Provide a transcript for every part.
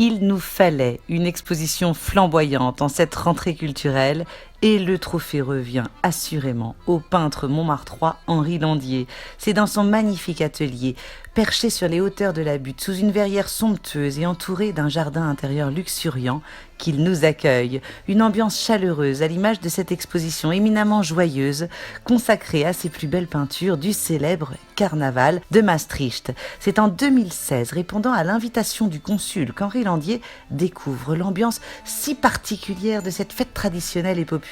Il nous fallait une exposition flamboyante en cette rentrée culturelle et le trophée revient assurément au peintre montmartrois Henri Landier. C'est dans son magnifique atelier, perché sur les hauteurs de la butte, sous une verrière somptueuse et entouré d'un jardin intérieur luxuriant, qu'il nous accueille. Une ambiance chaleureuse à l'image de cette exposition éminemment joyeuse, consacrée à ses plus belles peintures du célèbre Carnaval de Maastricht. C'est en 2016, répondant à l'invitation du consul, qu'Henri Landier découvre l'ambiance si particulière de cette fête traditionnelle et populaire.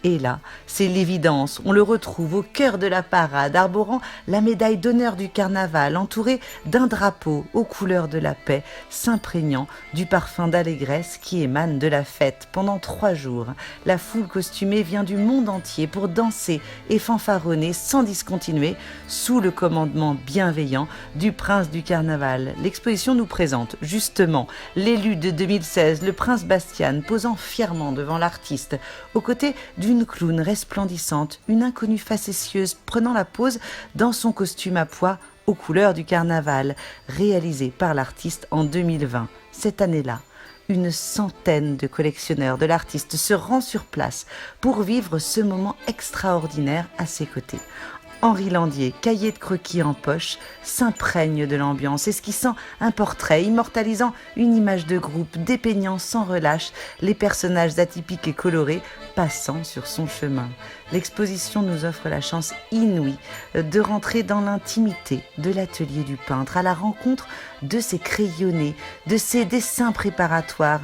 Et là, c'est l'évidence, on le retrouve au cœur de la parade, arborant la médaille d'honneur du carnaval, entouré d'un drapeau aux couleurs de la paix, s'imprégnant du parfum d'allégresse qui émane de la fête. Pendant 3 jours, la foule costumée vient du monde entier pour danser et fanfaronner sans discontinuer, sous le commandement bienveillant du prince du carnaval. L'exposition nous présente justement l'élu de 2016, le prince Bastian, posant fièrement devant l'artiste, aux côtés d'une clown resplendissante, une inconnue facétieuse prenant la pose dans son costume à pois aux couleurs du carnaval, réalisé par l'artiste en 2020. Cette année-là, une centaine de collectionneurs de l'artiste se rend sur place pour vivre ce moment extraordinaire à ses côtés. Henri Landier, cahier de croquis en poche, s'imprègne de l'ambiance, esquissant un portrait, immortalisant une image de groupe, dépeignant sans relâche les personnages atypiques et colorés passant sur son chemin. L'exposition nous offre la chance inouïe de rentrer dans l'intimité de l'atelier du peintre, à la rencontre de ses crayonnés, de ses dessins préparatoires,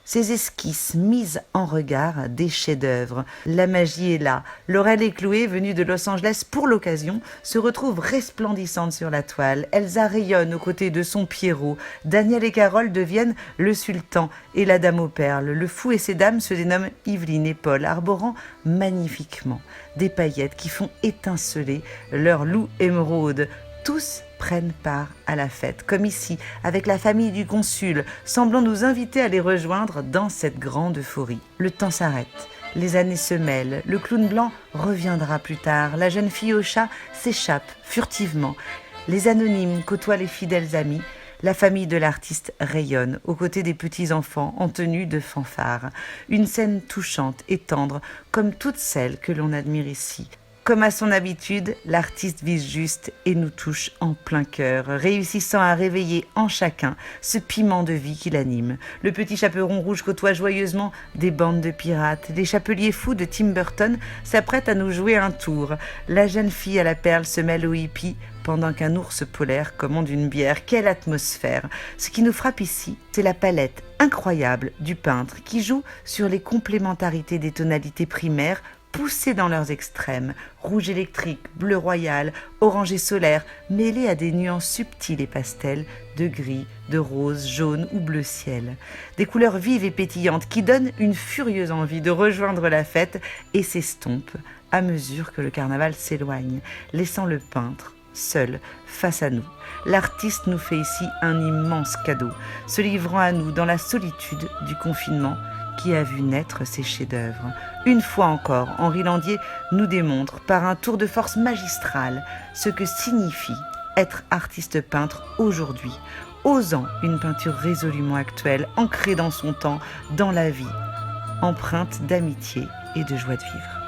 ces esquisses mises en regard des chefs-d'œuvre. La magie est là. Laurel et Chloé, venues de Los Angeles pour l'occasion, se retrouvent resplendissantes sur la toile. Elsa rayonne aux côtés de son Pierrot. Daniel et Carole deviennent le sultan et la dame aux perles. Le fou et ses dames se dénomment Yveline et Paul, arborant magnifiquement des paillettes qui font étinceler leur loup émeraude. Tous prennent part à la fête, comme ici, avec la famille du consul, semblant nous inviter à les rejoindre dans cette grande euphorie. Le temps s'arrête, les années se mêlent, le clown blanc reviendra plus tard, la jeune fille au chat s'échappe furtivement, les anonymes côtoient les fidèles amis, la famille de l'artiste rayonne aux côtés des petits-enfants en tenue de fanfare. Une scène touchante et tendre, comme toutes celles que l'on admire ici. Comme à son habitude, l'artiste vise juste et nous touche en plein cœur, réussissant à réveiller en chacun ce piment de vie qui l'anime. Le petit chaperon rouge côtoie joyeusement des bandes de pirates. Les chapeliers fous de Tim Burton s'apprêtent à nous jouer un tour. La jeune fille à la perle se mêle aux hippies pendant qu'un ours polaire commande une bière. Quelle atmosphère! Ce qui nous frappe ici, c'est la palette incroyable du peintre qui joue sur les complémentarités des tonalités primaires poussés dans leurs extrêmes, rouge électrique, bleu royal, orangé solaire, mêlés à des nuances subtiles et pastels de gris, de rose, jaune ou bleu ciel. Des couleurs vives et pétillantes qui donnent une furieuse envie de rejoindre la fête et s'estompent à mesure que le carnaval s'éloigne, laissant le peintre seul face à nous. L'artiste nous fait ici un immense cadeau, se livrant à nous dans la solitude du confinement qui a vu naître ses chefs-d'œuvre. Une fois encore, Henri Landier nous démontre par un tour de force magistral ce que signifie être artiste peintre aujourd'hui, osant une peinture résolument actuelle, ancrée dans son temps, dans la vie, empreinte d'amitié et de joie de vivre.